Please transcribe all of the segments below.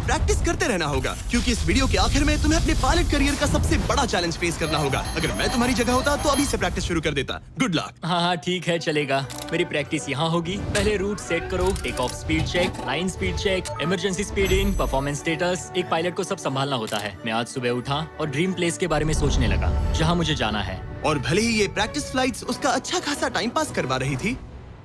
Practice करते रहना होगा, क्योंकि इस वीडियो के आखिर में तुम्हें अपने पायलट करियर का सबसे बड़ा चैलेंज फेस करना होगा। अगर मैं तुम्हारी जगह होता तो अभी से प्रैक्टिस शुरू कर देता। Good luck. हाँ ठीक है, चलेगा। मेरी प्रैक्टिस यहाँ होगी। पहले रूट सेट करो, take off speed check, line speed check, emergency speeding, performance status. एक पायलट को सब संभालना होता है। मैं आज सुबह उठा और ड्रीम प्लेस के बारे में सोचने लगा जहाँ मुझे जाना है। और भले ही ये प्रैक्टिस फ्लाइट्स उसका अच्छा खासा टाइम पास करवा रही थी,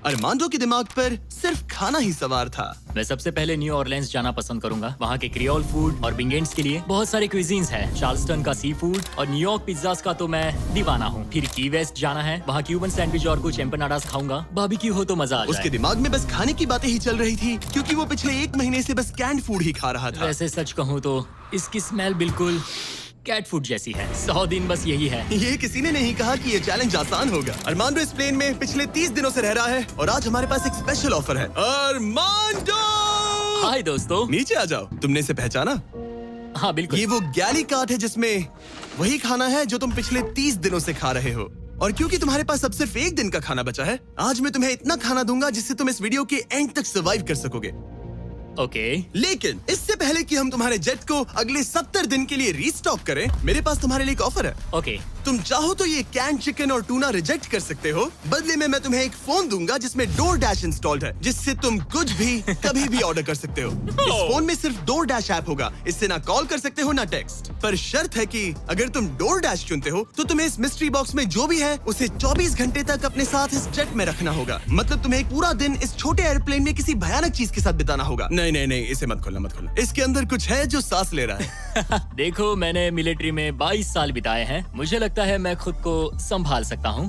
अरमांडो के दिमाग पर सिर्फ खाना ही सवार था। मैं सबसे पहले न्यू ऑरलेंस जाना पसंद करूंगा। वहाँ के क्रियोल फूड और बिंगेंट्स के लिए बहुत सारे क्विजीन्स हैं। चार्ल्सटन का सी फूड और न्यूयॉर्क पिज्जास का तो मैं दीवाना हूँ। फिर की वेस्ट जाना है, वहाँ क्यूबन सैंडविच और कुछ एम्पनाडास खाऊंगा। बारबेक्यू हो तो मजा आ जाए। उसके दिमाग में बस खाने की बातें ही चल रही थी, क्योंकि वो पिछले 1 महीने से बस कैंड फूड ही खा रहा था। वैसे सच कहूँ तो इसकी स्मेल बिल्कुल कैट फूड जैसी है। 100 दिन बस यही है। ये किसी ने नहीं कहा कि ये चैलेंज आसान होगा। अरमांडो इस प्लेन में पिछले 30 दिनों से रह रहा है और आज हमारे पास एक स्पेशल ऑफर है। अरमांडो! हाय दोस्तों। नीचे आ जाओ। तुमने इसे पहचाना? हाँ बिल्कुल। ये वो गैली कार्ट है जिसमें वही खाना है जो तुम पिछले 30 दिनों से खा रहे हो। और क्योंकि तुम्हारे पास अब सिर्फ 1 दिन का खाना बचा है, आज मैं तुम्हें इतना खाना दूंगा जिससे तुम इस वीडियो के एंड तक सर्वाइव कर सकोगे। ओके। लेकिन इससे पहले कि हम तुम्हारे जेट को अगले 70 दिन के लिए रीस्टॉक करें, मेरे पास तुम्हारे लिए एक ऑफर है। ओके। तुम चाहो तो ये कैन चिकन और टूना रिजेक्ट कर सकते हो। बदले में मैं तुम्हें एक फोन दूंगा जिसमें DoorDash इंस्टॉल्ड है, जिससे तुम कुछ भी कभी भी ऑर्डर कर सकते हो। इस फोन में सिर्फ DoorDash ऐप होगा। इससे ना कॉल कर सकते हो ना टेक्स्ट। पर शर्त है कि अगर तुम DoorDash चुनते हो तो तुम्हें इस मिस्ट्री बॉक्स में जो भी है उसे 24 घंटे तक अपने साथ इस जेट में रखना होगा। मतलब तुम्हें एक पूरा दिन इस छोटे एयरप्लेन में किसी भयानक चीज के साथ बिताना होगा। नहीं, इसे मत खोलना, मत खोलना। इसके अंदर कुछ है जो सांस ले रहा है। देखो, मैंने मिलिट्री में 22 साल बिताए हैं। मुझे लगता है मैं खुद को संभाल सकता हूँ।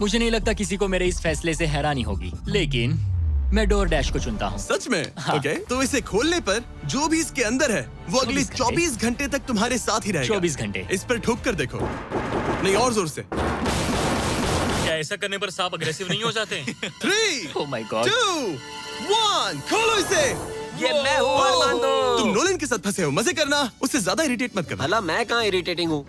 मुझे नहीं लगता किसी को मेरे इस फैसले से हैरानी होगी, लेकिन मैं DoorDash को चुनता हूँ। सच में? हाँ। ओके, तो इसे खोलने पर जो भी इसके अंदर है वो अगले 24 घंटे तक तुम्हारे साथ ही रहेगा। 24 घंटे। इस पर ठोक कर देखो। नहीं, और जोर से। क्या ऐसा करने पर सांप अग्रेसिव नहीं हो जाते? 3, ओह माय गॉड। 2, 1, खोलो इसे। ये मैं हूँ अरमांडो। तुम नोलन के साथ फंसे हो, मजे करना, उससे ज्यादा इरिटेट मत करना। भला मैं कहाँ इरिटेटिंग हूँ?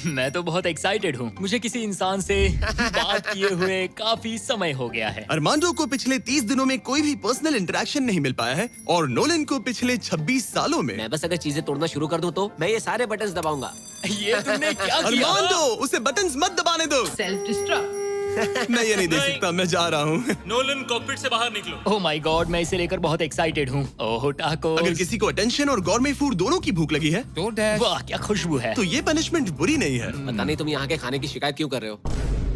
मैं तो बहुत एक्साइटेड हूँ। मुझे किसी इंसान से बात किए हुए काफी समय हो गया है। अरमांडो को पिछले 30 दिनों में कोई भी पर्सनल इंटरेक्शन नहीं मिल पाया है और नोलन को पिछले 26 सालों में। मैं बस अगर चीजें तोड़ना शुरू कर दूं तो मैं ये सारे बटन्स दबाऊंगा। ये तुमने क्या किया? अरमांडो, उसे बटन्स मत दबाने दो। Self destruct. मैं ये नहीं देख सकता, मैं जा रहा हूँ। नोलन कॉकपिट से बाहर निकलो। ओह माय गॉड, मैं इसे लेकर बहुत एक्साइटेड हूँ। ओह टाको। अगर किसी को अटेंशन और गॉर्मे फूड दोनों की भूख लगी है वाह क्या खुशबू है। तो ये पनिशमेंट बुरी नहीं है। पता नहीं तुम यहाँ के खाने की शिकायत क्यों कर रहे हो?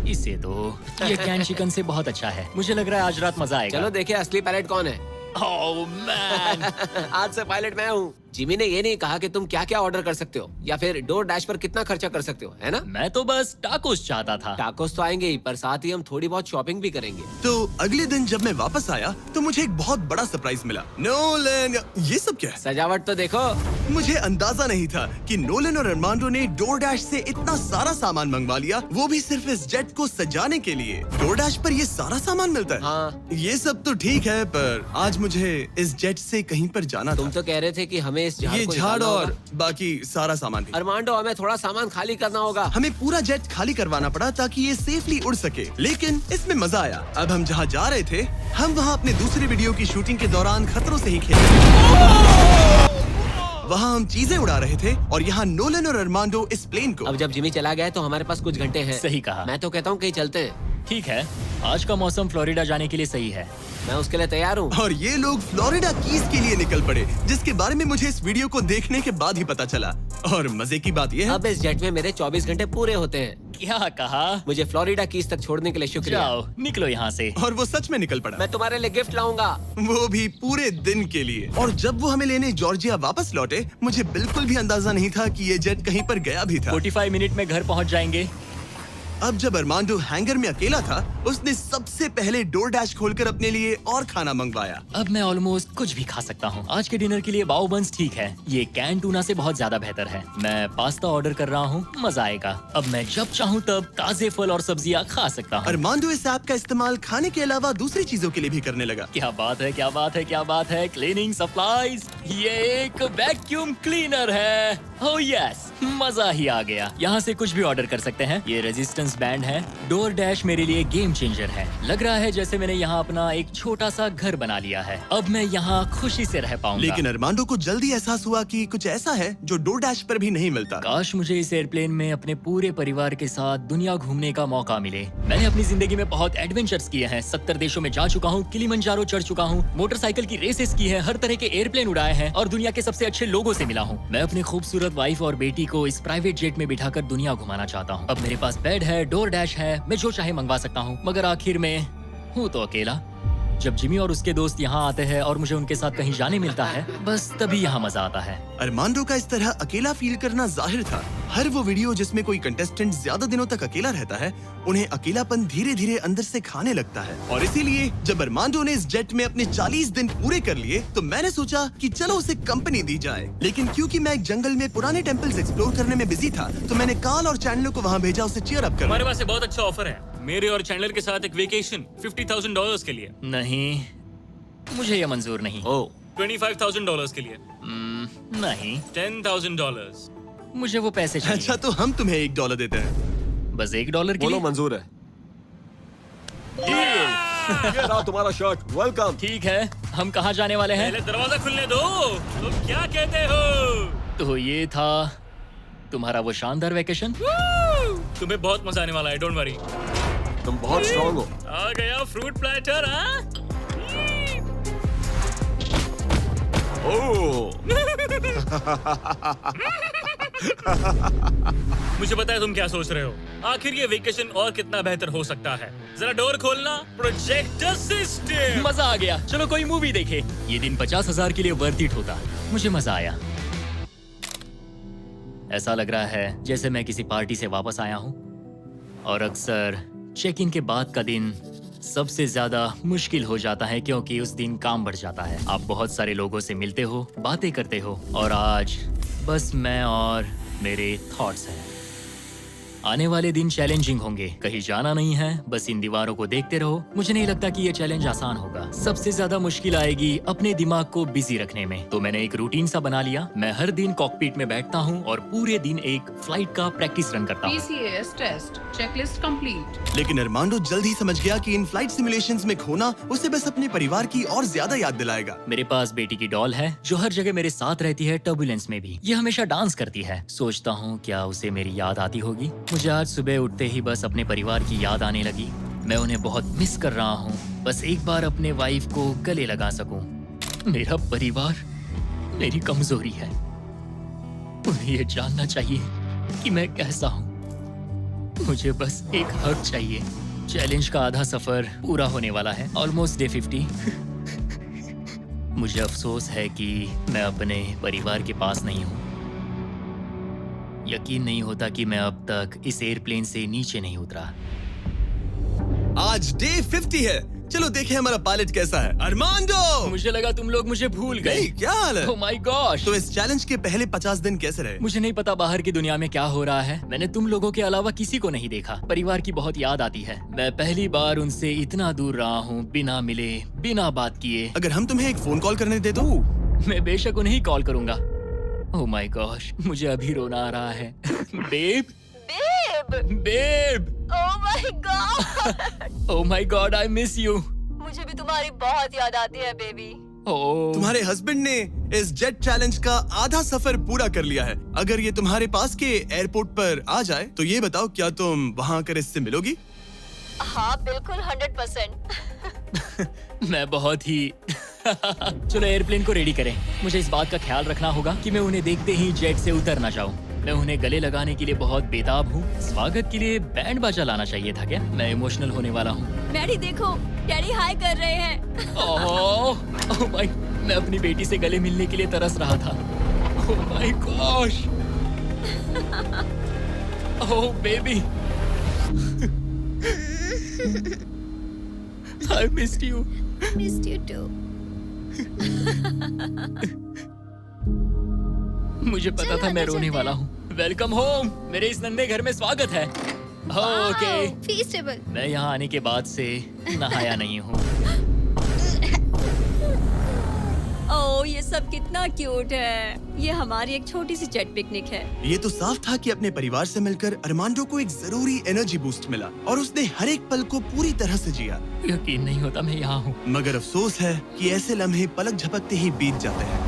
इसे तो ये कैन चिकन से बहुत अच्छा है। मुझे लग रहा है आज रात मजा आएगा। चलो देखिए असली पायलट कौन है। Oh man. आज से पायलट मैं हूँ। जिमी ने ये नहीं कहा कि तुम क्या क्या ऑर्डर कर सकते हो या फिर DoorDash पर कितना खर्चा कर सकते हो, है ना? मैं तो बस टाकोस चाहता था। टाकोस तो आएंगे ही, पर साथ ही हम थोड़ी बहुत शॉपिंग भी करेंगे। तो अगले दिन जब मैं वापस आया तो मुझे एक बहुत बड़ा सरप्राइज मिला। नोलन, ये सब क्या है? सजावट तो देखो। मुझे अंदाजा नहीं था कि नोलन और अरमांडो ने DoorDash से इतना सारा सामान मंगवा लिया, वो भी सिर्फ इस जेट को सजाने के लिए। DoorDash पर ये सारा सामान मिलता है? हाँ। ये सब तो ठीक है, पर आज मुझे इस जेट से कहीं पर जाना तुम था। तो कह रहे थे कि हमें इस झाड़ ये को झाड़ निकालना और होगा। बाकी सारा सामान भी। अरमांडो, हमें थोड़ा सामान खाली करना होगा। हमें पूरा जेट खाली करवाना पड़ा ताकि ये सेफली उड़ सके, लेकिन इसमें मजा आया। अब हम जहाँ जा रहे थे, हम वहाँ अपने दूसरे वीडियो की शूटिंग के दौरान खतरों से ही खेल रहे थे। वहाँ हम चीजें उड़ा रहे थे और यहाँ नोलन और अरमांडो इस प्लेन को। अब जब जिमी चला गया है तो हमारे पास कुछ घंटे हैं। सही कहा। मैं तो कहता हूँ कहीं चलते हैं। ठीक है, आज का मौसम फ्लोरिडा जाने के लिए सही है। मैं उसके लिए तैयार हूँ। और ये लोग फ्लोरिडा कीज के लिए निकल पड़े, जिसके बारे में मुझे इस वीडियो को देखने के बाद ही पता चला। और मजे की बात ये है, अब इस जेट में मेरे 24 घंटे पूरे होते हैं। क्या कहा? मुझे फ्लोरिडा कीज तक छोड़ने के लिए शुक्रिया। जाओ निकलो यहाँ से। और वो सच में निकल पड़ा, मैं तुम्हारे लिए गिफ्ट लाऊंगा। वो भी पूरे दिन के लिए। और जब वो हमें लेने जॉर्जिया वापस लौटे, मुझे बिल्कुल भी अंदाजा नहीं था कि ये जेट कहीं पर गया भी था। 45 मिनट में घर पहुँच जाएंगे। अब जब अरमांडो हैंगर में अकेला था, उसने सबसे पहले DoorDash खोलकर अपने लिए और खाना मंगवाया। अब मैं ऑलमोस्ट कुछ भी खा सकता हूँ। आज के डिनर के लिए बाओ बंस ठीक है, ये कैन टूना से बहुत ज्यादा बेहतर है। मैं पास्ता ऑर्डर कर रहा हूँ, मजा आएगा। अब मैं जब चाहूँ तब ताजे फल और सब्जियाँ खा सकता हूँ। अरमांडो इस ऐप का इस्तेमाल खाने के अलावा दूसरी चीजों के लिए भी करने लगा। क्या बात है, क्या बात है, क्या बात है। क्लीनिंग सप्लाईज, ये एक वैक्यूम क्लीनर है। ओह यस, मजा ही आ गया। यहाँ से कुछ भी ऑर्डर कर सकते हैं। ये रेजिस्टेंस ड्रोन्स बैंड हैं, डोर डैश मेरे लिए गेम चेंजर है। लग रहा है जैसे मैंने यहाँ अपना एक छोटा सा घर बना लिया है। अब मैं यहाँ खुशी से रह पाऊंगा। लेकिन अरमांडो को जल्दी एहसास हुआ कि कुछ ऐसा है जो डोर डैश पर भी नहीं मिलता। काश मुझे इस एयरप्लेन में अपने पूरे परिवार के साथ दुनिया घूमने का मौका मिले। मैंने अपनी जिंदगी में बहुत एडवेंचर्स किए हैं। 70 देशों में जा चुका हूँ, किलिमंजारो चढ़ चुका हूँ, मोटरसाइकिल की रेसेस की है, हर तरह के एयरप्लेन उड़ाए हैं और दुनिया के सबसे अच्छे लोगों से मिला हूँ। मैं अपनी खूबसूरत वाइफ और बेटी को इस प्राइवेट जेट में बिठाकर दुनिया घुमाना चाहता हूँ। अब मेरे पास बेड है, डोर डैश है, मैं जो चाहे मंगवा सकता हूँ। मगर आखिर में हूँ तो अकेला। जब जिमी और उसके दोस्त यहाँ आते हैं और मुझे उनके साथ कहीं जाने मिलता है, बस तभी यहाँ मजा आता है। अरमांडो का इस तरह अकेला फील करना जाहिर था। हर वो वीडियो जिसमें कोई कंटेस्टेंट ज्यादा दिनों तक अकेला रहता है, उन्हें अकेलापन धीरे धीरे अंदर से खाने लगता है। और इसीलिए जब अरमांडो ने इस जेट में अपने 40 दिन पूरे कर लिए, तो मैंने सोचा कि चलो उसे कंपनी दी जाए। लेकिन क्योंकि मैं एक जंगल में पुराने टेम्पल्स एक्सप्लोर करने में बिजी था, तो मैंने कार्ल और चैंडलर को वहाँ भेजा उसे चीयर अप हमारे करने। पास एक बहुत अच्छा ऑफर है मेरे और चैंडलर के साथ एक वेकेशन $50,000 के लिए। नहीं, मुझे ये मंजूर नहीं। ओ $25,000 के लिए। नहीं, $10,000। मुझे वो पैसे चाहिए। अच्छा, तो हम तुम्हें $1 देते हैं। बस $1 के बोलो लिए? मंजूर है। ये रहा तुम्हारा शर्ट, वेलकम। ठीक है, हम कहाँ जाने वाले हैं? पहले दरवाजा खुलने दो। तुम क्या कहते हो? तो ये था तुम्हारा वो शानदार वेकेशन। तुम्हें बहुत मजा आने वाला है, डोंट वरी। तुम बहुत स्ट्रांग हो। आ गया फ्रूट प्लेटर। हाँ, ओह, मुझे पता है तुम क्या सोच रहे हो। आखिर ये वेकेशन और कितना बेहतर हो सकता है। जरा डोर खोलना। Projector system. मजा आ गया। चलो कोई मूवी देखे। ये दिन 50,000 के लिए वर्थ इट होता। मुझे मजा आया। ऐसा लग रहा है जैसे मैं किसी पार्टी से वापस आया हूँ। और अक्सर चेक इन के बाद का दिन सबसे ज्यादा मुश्किल हो जाता है, क्योंकि उस दिन काम बढ़ जाता है। आप बहुत सारे लोगों से मिलते हो, बातें करते हो, और आज बस मैं और मेरे थॉट्स हैं। आने वाले दिन चैलेंजिंग होंगे। कहीं जाना नहीं है, बस इन दीवारों को देखते रहो। मुझे नहीं लगता कि ये चैलेंज आसान होगा। सबसे ज्यादा मुश्किल आएगी अपने दिमाग को बिजी रखने में। तो मैंने एक रूटीन सा बना लिया। मैं हर दिन कॉकपिट में बैठता हूँ और पूरे दिन एक फ्लाइट का प्रैक्टिस रन करता हूँ। PCAS test. Checklist complete. लेकिन अरमांडो जल्द ही समझ गया कि इन फ्लाइट सिमुलेशंस में खोना उसे बस अपने परिवार की और ज्यादा याद दिलाएगा। मेरे पास बेटी की डॉल है जो हर जगह मेरे साथ रहती है, टर्बुलेंस में भी। ये हमेशा डांस करती है। सोचता हूँ क्या उसे मेरी याद आती होगी। मुझे आज सुबह उठते ही बस अपने परिवार की याद आने लगी। मैं उन्हें बहुत मिस कर रहा हूँ। बस एक बार अपने वाइफ को गले लगा सकूं। मेरा परिवार मेरी कमजोरी है। उन्हें ये जानना चाहिए कि मैं कैसा हूँ। मुझे बस एक हक चाहिए। चैलेंज का आधा सफर पूरा होने वाला है, ऑलमोस्ट डे 50। मुझे अफसोस है कि मैं अपने परिवार के पास नहीं हूँ। यकीन नहीं होता कि मैं अब तक इस एयरप्लेन से नीचे नहीं उतरा। आज डे 50 है। चलो देखें हमारा पायलट कैसा है। अरमांडो! मुझे लगा तुम लोग मुझे भूल गए। नहीं, क्या हाल है? Oh my gosh. तो इस चैलेंज के पहले 50 दिन कैसे रहे? मुझे नहीं पता बाहर की दुनिया में क्या हो रहा है। मैंने तुम लोगों के अलावा किसी को नहीं देखा। परिवार की बहुत याद आती है। मैं पहली बार उनसे इतना दूर रहा हूँ, बिना मिले, बिना बात किए। अगर हम तुम्हें एक फोन कॉल करने दे तो? मैं बेशक उन्हें ही कॉल करूंगा। ओह माय गॉश, मुझे अभी रोना आ रहा है। Babe, babe, babe, oh my God, oh my God, I miss you. मुझे भी तुम्हारी बहुत याद आती है बेबी। ओह, तुम्हारे हस्बैंड ने इस जेट चैलेंज का आधा सफर पूरा कर लिया है। अगर ये तुम्हारे पास के एयरपोर्ट पर आ जाए, तो ये बताओ क्या तुम वहाँ आकर इससे मिलोगी? हाँ बिल्कुल 100%। मैं बहुत ही चलो एयरप्लेन को रेडी करें। मुझे इस बात का ख्याल रखना होगा कि मैं उन्हें देखते ही जेट से उतर ना जाऊं। मैं उन्हें गले लगाने के लिए बहुत बेताब हूँ। स्वागत के लिए बैंड बाजा लाना चाहिए था क्या? मैं इमोशनल होने वाला हूँ। डैडी देखो, डैडी हाय कर रहे हैं। ओह माय, मैं अपनी बेटी से गले मिलने के लिए तरस रहा था। Oh my gosh, oh baby, I missed you. Missed you too. मुझे पता था मैं रोने वाला हूँ। वेलकम होम, मेरे इस नन्हे घर में स्वागत है। Okay, Feastable. मैं यहाँ आने के बाद से नहाया नहीं हूँ। Oh ओह ये सब कितना क्यूट है। ये हमारी एक छोटी सी जेट पिकनिक है। ये तो साफ था कि अपने परिवार से मिलकर अरमांडो को एक जरूरी एनर्जी बूस्ट मिला और उसने हर एक पल को पूरी तरह से जिया। यकीन नहीं होता मैं यहाँ हूँ। मगर अफसोस है कि ऐसे लम्हे पलक झपकते ही बीत जाते हैं।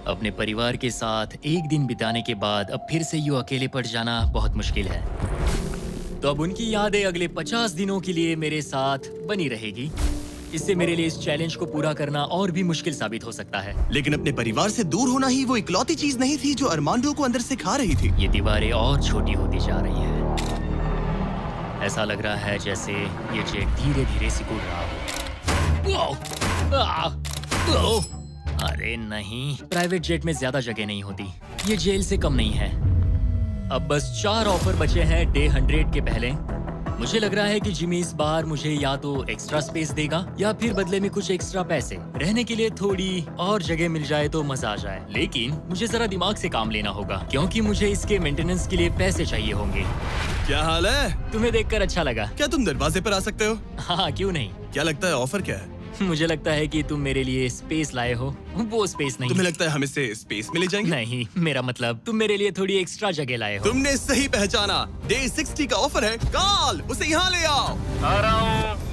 अपने परिवार के साथ एक दिन बिताने के बाद अब फिर से यूं अकेले पड़ जाना बहुत मुश्किल है। तो अब उनकी यादें अगले 50 दिनों के लिए मेरे साथ बनी रहेगी। इससे मेरे लिए इस चैलेंज को पूरा करना और भी मुश्किल साबित हो सकता है। लेकिन अपने परिवार से दूर होना ही वो इकलौती चीज नहीं थी जो अरमांडो को अंदर से खा रही थी। ये दीवारें और छोटी होती जा रही हैं। ऐसा लग रहा है जैसे ये जेट धीरे धीरे सिकुड़ रहा हो। अरे नहीं, प्राइवेट जेट में ज्यादा जगह नहीं होती। ये जेल से कम नहीं है। अब बस 4 ऑफर बचे हैं डे 100 के पहले। मुझे लग रहा है कि जिमी इस बार मुझे या तो एक्स्ट्रा स्पेस देगा या फिर बदले में कुछ एक्स्ट्रा पैसे। रहने के लिए थोड़ी और जगह मिल जाए तो मजा आ जाए। लेकिन मुझे जरा दिमाग से काम लेना होगा क्योंकि मुझे इसके मेंटेनेंस के लिए पैसे चाहिए होंगे। क्या हाल है? तुम्हें देखकर अच्छा लगा। क्या तुम दरवाजे पर आ सकते हो? हाँ, क्यों नहीं। क्या लगता है ऑफर क्या है? मुझे लगता है कि तुम मेरे लिए स्पेस लाए हो। वो स्पेस नहीं। तुम्हें लगता है हम इससे स्पेस में ले जाएंगे? नहीं, मेरा मतलब तुम मेरे लिए थोड़ी एक्स्ट्रा जगह लाए हो। तुमने सही पहचाना। डे 60 का ऑफर है। कॉल उसे यहाँ ले आओ। आ रहा हूँ।